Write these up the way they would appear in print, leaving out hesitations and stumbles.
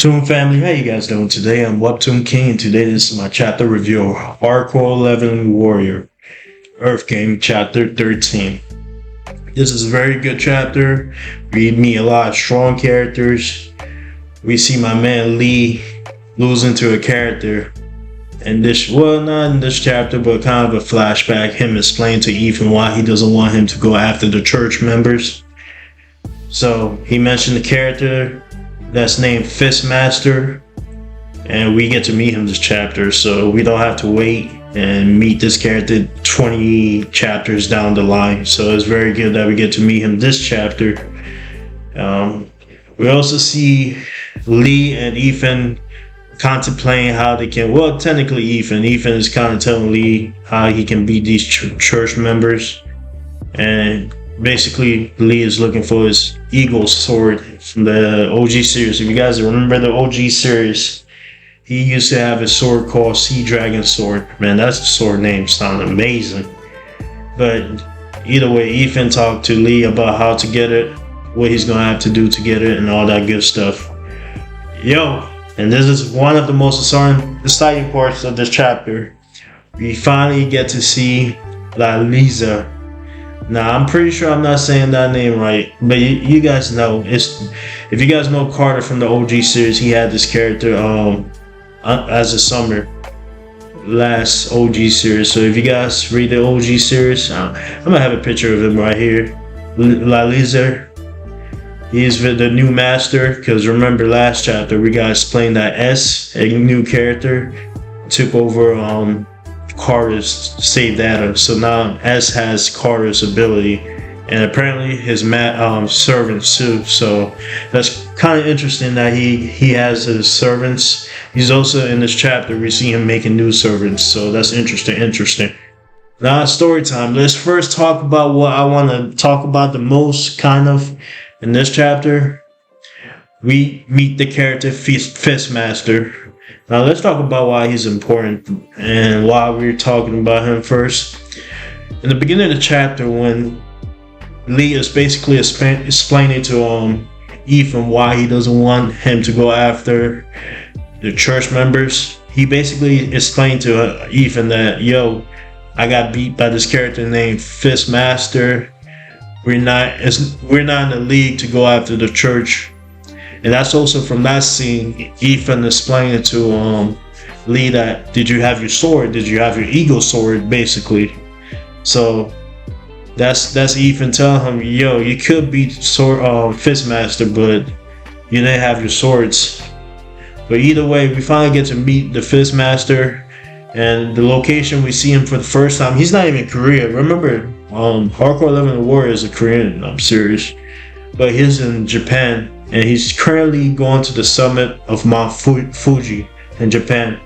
Webtoon family, how you guys doing today? I'm Webtoon King, and today this is my chapter review of Hardcore 11 Warrior, Earth Game Chapter 13. This is a very good chapter. We meet a lot of strong characters. We see my man Lee losing to a character. And not in this chapter, but kind of a flashback, him explaining to Ethan why he doesn't want him to go after the church members. So he mentioned the character that's named Fistmaster, and we get to meet him this chapter, so we don't have to wait and meet this character 20 chapters down the line. So it's very good that we get to meet him this chapter. We also see Lee and Ethan contemplating how they can, well, technically Ethan is kind of telling Lee how he can beat these church members, and basically Lee is looking for his Eagle sword from the OG series. If you guys remember the OG series, he used to have a sword called Sea Dragon Sword. Man, that sword name sounded amazing. But either way, Ethan talked to Lee about how to get it, what he's gonna have to do to get it, and all that good stuff. And this is one of the most exciting parts of this chapter. We finally get to see Lalisa. Now, I'm pretty sure I'm not saying that name right, but you guys know. If you guys know Carter from the OG series, he had this character as a Summer last OG series. So if you guys read the OG series, I'm gonna have a picture of him right here. Lalisa. He's the new master, because remember last chapter we got explained that S, a new character, took over Carter's saved Adam. So now S has Carter's ability, and apparently his servants too. So that's kind of interesting that he has his servants. He's also in this chapter, we see him making new servants. So that's interesting. Now story time. Let's first talk about what I want to talk about the most, kind of. In this chapter, we meet the character Fistmaster. Now let's talk about why he's important and why we're talking about him first. In the beginning of the chapter, when Lee is basically explaining to Ethan why he doesn't want him to go after the church members, he basically explained to Ethan that, I got beat by this character named Fistmaster. We're not in the league to go after the church. And that's also from that scene, Ethan explaining to Lee that, did you have your sword? Did you have your Eagle sword, basically? So that's Ethan telling him, you could beat Fistmaster, but you didn't have your swords. But either way, we finally get to meet the Fistmaster, and the location we see him for the first time, he's not even in Korea. Remember, Hardcore 11 Warrior is a Korean series, but he's in Japan, and he's currently going to the summit of Mount Fuji in Japan.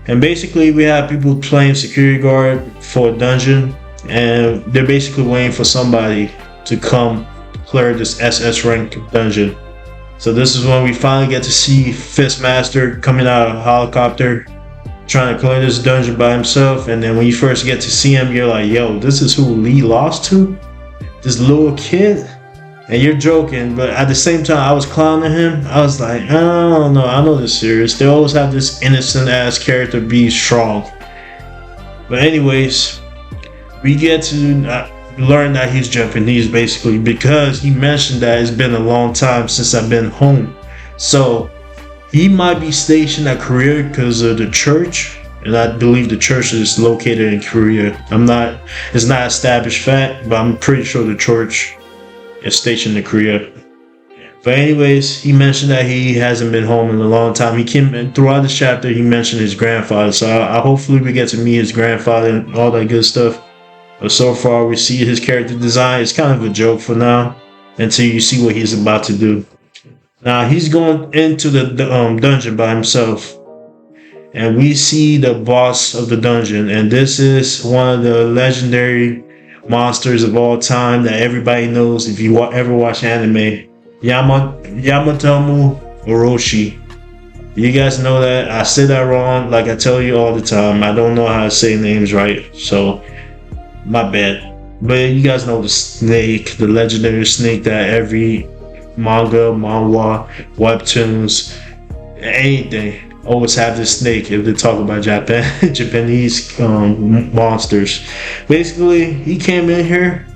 And basically we have people playing security guard for a dungeon, and they're basically waiting for somebody to come clear this SS rank dungeon. So this is when we finally get to see Fistmaster coming out of a helicopter, trying to clear this dungeon by himself. And then when you first get to see him, you're like, this is who Lee lost to? This little kid? And you're joking, but at the same time, I was clowning him. I was like, I don't know, I know this series. They always have this innocent ass character be strong. But anyways, we get to learn that he's Japanese, basically, because he mentioned that it's been a long time since I've been home. So he might be stationed at Korea because of the church, and I believe the church is located in Korea. It's not established fact, but I'm pretty sure the church is stationed in Korea. But anyways, he mentioned that he hasn't been home in a long time. He came in throughout this chapter, he mentioned his grandfather, so I hopefully we get to meet his grandfather and all that good stuff. But so far we see his character design. It's kind of a joke for now, until you see what he's about to do. Now he's going into the dungeon by himself, and we see the boss of the dungeon, and this is one of the legendary monsters of all time that everybody knows if you ever watch anime, Yamatomo Orochi. You guys know that. I say that wrong, like I tell you all the time. I don't know how to say names right, so my bad. But you guys know the snake, the legendary snake that every manga, manhwa, webtoons, anything. Always have this snake if they talk about Japanese monsters. Basically, he came in here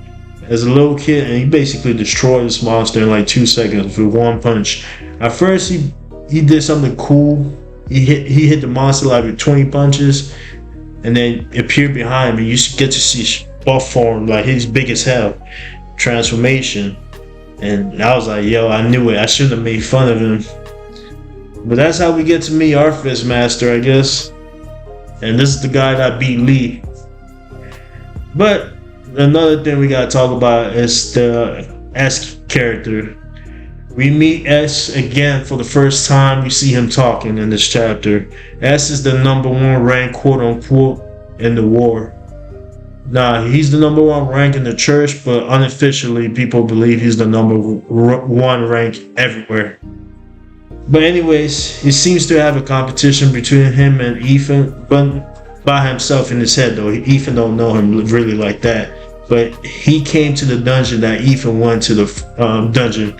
as a little kid and he basically destroyed this monster in like 2 seconds with one punch. At first, he did something cool. He hit the monster like with 20 punches, and then appeared behind him. You get to see buff form, like he's big as hell, transformation. And I was like, yo, I knew it. I shouldn't have made fun of him. But that's how we get to meet our Fist Master, I guess. And this is the guy that beat Lee. But another thing we gotta talk about is the S character. We meet S again for the first time. We see him talking in this chapter. S is the #1 rank, quote unquote, in the war. Nah, he's the #1 rank in the church, but unofficially, people believe he's the #1 rank everywhere. But anyways, he seems to have a competition between him and Ethan, but by himself in his head though. Ethan don't know him really like that. But he came to the dungeon that Ethan went to the dungeon.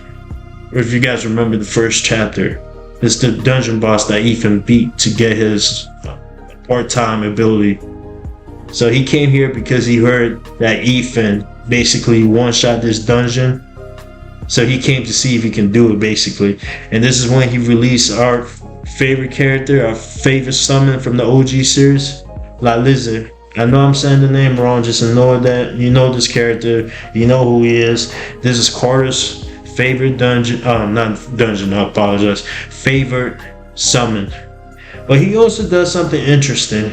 If you guys remember the first chapter, it's the dungeon boss that Ethan beat to get his part-time ability. So he came here because he heard that Ethan basically one-shot this dungeon. So he came to see if he can do it, basically. And this is when he released our favorite character, our favorite summon from the OG series, La Lizard. I know I'm saying the name wrong, just know that you know this character, you know who he is. This is Carter's favorite dungeon, not dungeon, I apologize, favorite summon. But he also does something interesting.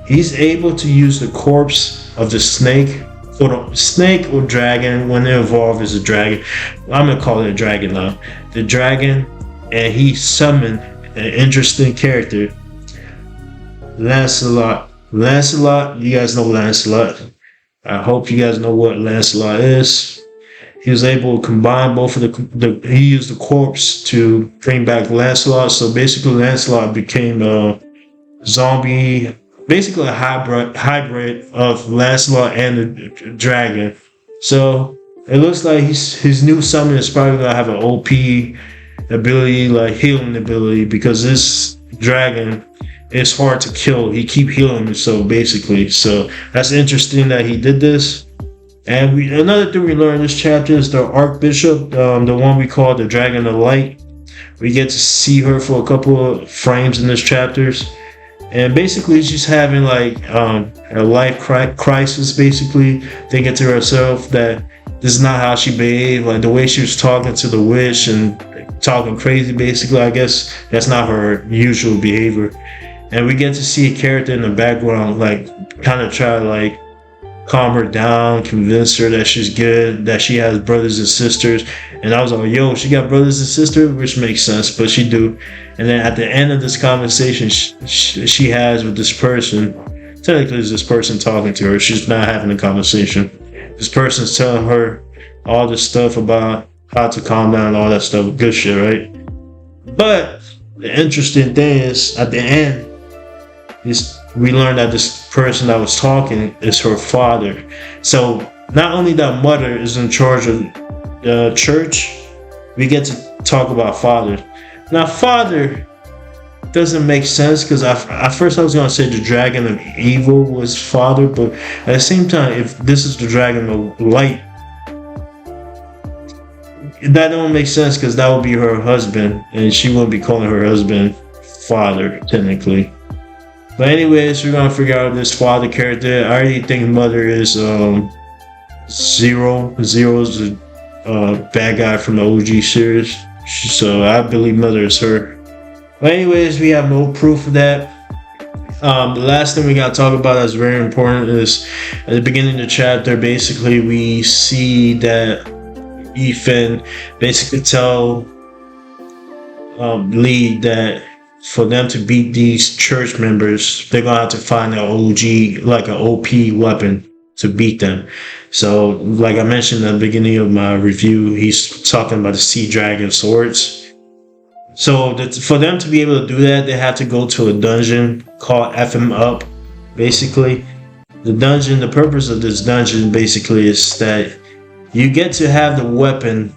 He's able to use the corpse of the snake, or the snake or dragon when they evolve as a dragon. I'm gonna call it a dragon now. The dragon, and he summoned an interesting character, Lancelot. Lancelot, you guys know Lancelot. I hope you guys know what Lancelot is. He was able to combine both of he used the corpse to bring back Lancelot. So basically Lancelot became a zombie, basically a hybrid of Lancelot and the dragon. So it looks like his new summon is probably gonna have an OP ability, like healing ability, because this dragon is hard to kill. He keep healing himself basically. So that's interesting that he did this. And another thing we learned in this chapter is the Archbishop, the one we call the Dragon of Light. We get to see her for a couple of frames in this chapters. And basically she's having like a life crisis, basically thinking to herself that this is not how she behaved, like the way she was talking to the witch and talking crazy basically. I guess that's not her usual behavior. And we get to see a character in the background like kind of try to like calm her down, convince her that she's good, that she has brothers and sisters. And I was like, yo, she got brothers and sisters, which makes sense, but she do. And then at the end of this conversation she has with this person, technically it's this person talking to her, she's not having a conversation. This person's telling her all this stuff about how to calm down and all that stuff, good shit, right? But the interesting thing is, at the end, we learned that this person that was talking is her father. So not only that mother is in charge of the church, we get to talk about father. Now father doesn't make sense because at first I was going to say the dragon of evil was father, but at the same time, if this is the dragon of light, that don't make sense because that would be her husband and she wouldn't be calling her husband father technically. But anyways, we're gonna figure out this father character. I already think mother is Zero. Zero's the bad guy from the OG series, so I believe mother is her. But anyways, we have no proof of that. The last thing we gotta talk about that's very important is at the beginning of the chapter. Basically, we see that Ethan basically tell Lee that for them to beat these church members, they're gonna have to find an OG, like an OP weapon to beat them. So, like I mentioned at the beginning of my review, he's talking about the Sea Dragon swords. So, for them to be able to do that, they have to go to a dungeon called F him Up. Basically, the purpose of this dungeon basically is that you get to have the weapon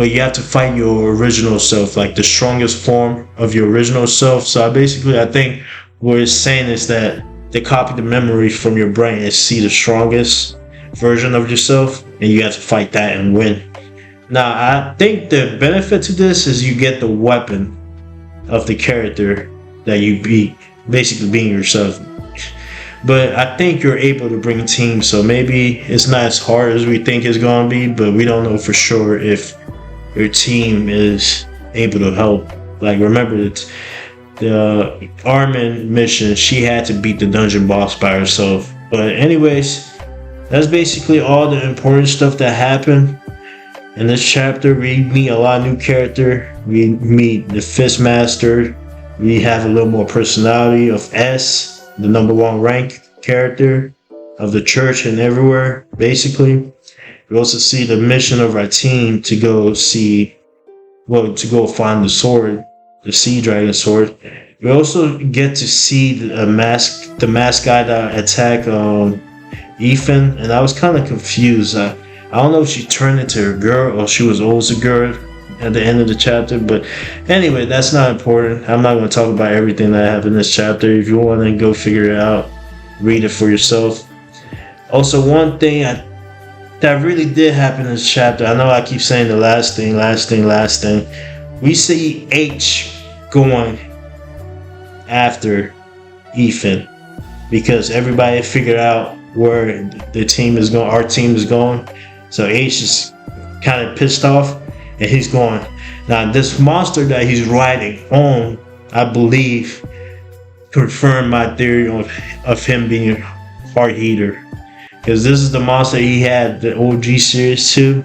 but you have to fight your original self, like the strongest form of your original self. So I think what it's saying is that they copy the memory from your brain and see the strongest version of yourself, and you have to fight that and win. Now, I think the benefit to this is you get the weapon of the character that you beat, basically being yourself. But I think you're able to bring teams, so maybe it's not as hard as we think it's going to be, but we don't know for sure if your team is able to help. Like, remember that the Armin mission, she had to beat the dungeon boss by herself. But anyways, that's basically all the important stuff that happened in this chapter. We meet a lot of new character. We meet the Fistmaster. We have a little more personality of S, the number one rank character of the church and everywhere, basically. We also see the mission of our team to go find the sword, the Sea Dragon sword. We also get to see the mask guy that attacked Ethan, and I was kind of confused. I don't know if she turned into a girl or she was always a girl at the end of the chapter, but anyway, that's not important. I'm not going to talk about everything that happened in this chapter. If you want to go figure it out, read it for yourself. Also, one thing that really did happen in this chapter, I know I keep saying the last thing. We see H going after Ethan because everybody figured out where our team is going. So H is kind of pissed off and he's going. Now this monster that he's riding on, I believe, confirmed my theory of him being Heart Eater, because this is the monster he had the OG series too.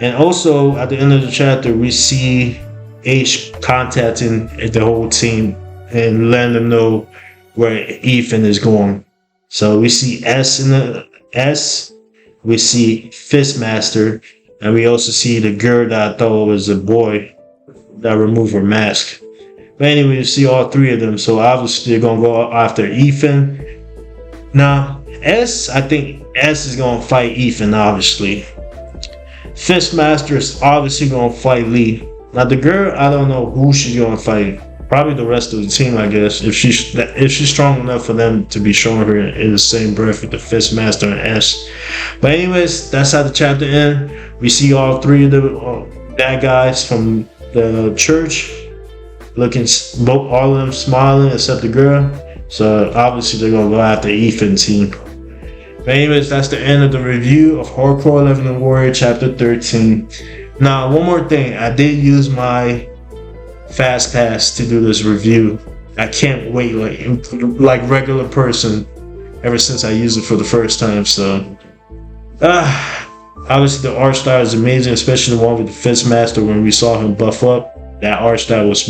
And also at the end of the chapter, we see H contacting the whole team and letting them know where Ethan is going. So we see S, we see Fistmaster, and we also see the girl that I thought was a boy that removed her mask. But anyway, you see all three of them, so obviously they're gonna go after Ethan. Now, I think S is gonna fight Ethan, obviously. Fistmaster is obviously gonna fight Lee. Now the girl, I don't know who she's gonna fight. Probably the rest of the team, I guess. If she's strong enough for them to be showing her in the same breath with the Fistmaster and S. But anyways, that's how the chapter ends. We see all three of the bad guys from the church looking, all of them smiling except the girl. So obviously they're gonna go after Ethan's team. But anyways, that's the end of the review of Hardcore 11 and Warrior chapter 13. Now, one more thing. I did use my fast pass to do this review. I can't wait like regular person ever since I used it for the first time. So obviously the art style is amazing, especially the one with the Fistmaster when we saw him buff up. That art style was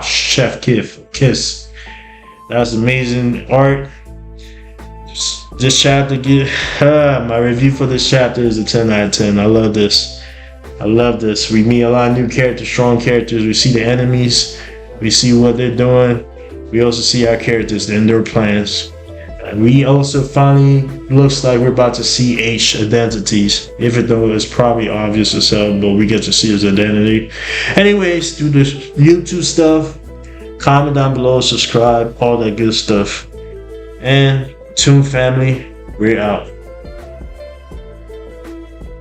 chef kiss. That was amazing art. This chapter, my review for this chapter is a 10 out of 10. I love this. We meet a lot of new characters, strong characters. We see the enemies. We see what they're doing. We also see our characters and their plans. And we also finally looks like we're about to see H identities, even though it's probably obvious as hell, but we get to see his identity. Anyways, do this YouTube stuff. Comment down below, subscribe, all that good stuff. And Toon family, we're out.